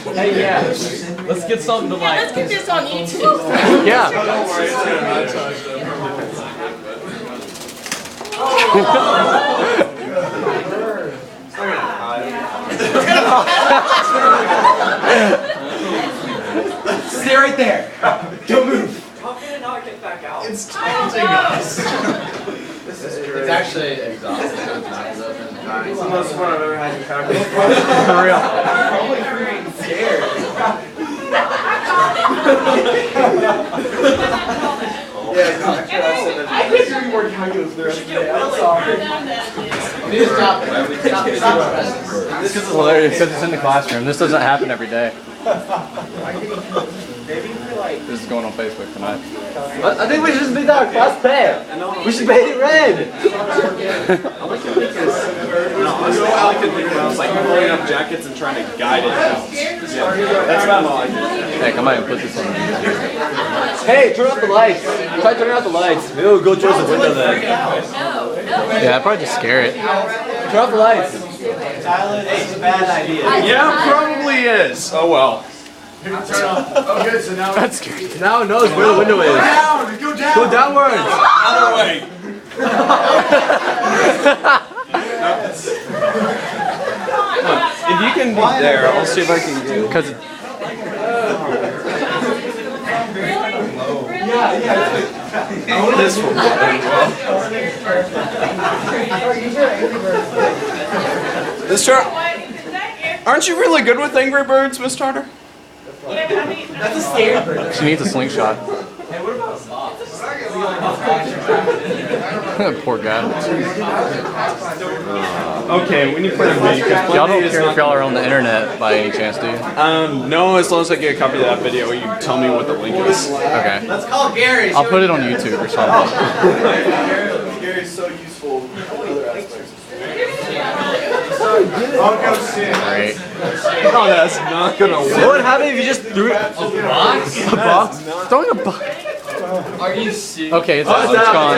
Hey, yeah. Let's get something to like. Let's get this on YouTube. Yeah. Don't worry, it's gonna Stay right there. Don't move. How can it not get back out? It's taunting us. It's actually exhausting. It's It's the most fun I've ever had in practice. For real. Probably freaking scared. Yeah, no, actually, I can't do more calculus the rest of the day. I'm sorry. We need to stop it. Stop it. Well, because it's in the classroom. This doesn't happen every day. This is going on Facebook tonight. I think we should just make that our class pet. We should paint it red. I like to think it's... No, I like to think about it's like rolling up jackets and trying to guide it out. Yeah, that's about all I do. Heck, I might even put this on YouTube. Hey, turn off the lights. Try turning out the lights. Maybe we'll go towards the window then. Yeah, I'd probably just scare it. Turn off the lights. Tyler, it's a bad idea. Yeah, probably is. Oh well. Oh, good. So now That's scary. Now it knows where the window is. down. Go down. Go downwards. Other way. If you can be there, I'll see if I can do. Because This will work well. Miss Tarter, aren't you really good with Angry Birds, Miss Tarter? That's a scary bird. she needs a slingshot. Poor guy. Okay, we need to play a video. Y'all don't care if y'all are on the internet by any chance, do you? No, as long as I get a copy of that video, you tell me what the link is. Okay. Let's call Gary. I'll put it on YouTube or something. Gary's so useful in other aspects. I'll go sit. Great. No, that's not gonna work. What would happen if you just threw it? A box? Throwing a box. Are you serious? Okay, it's gone.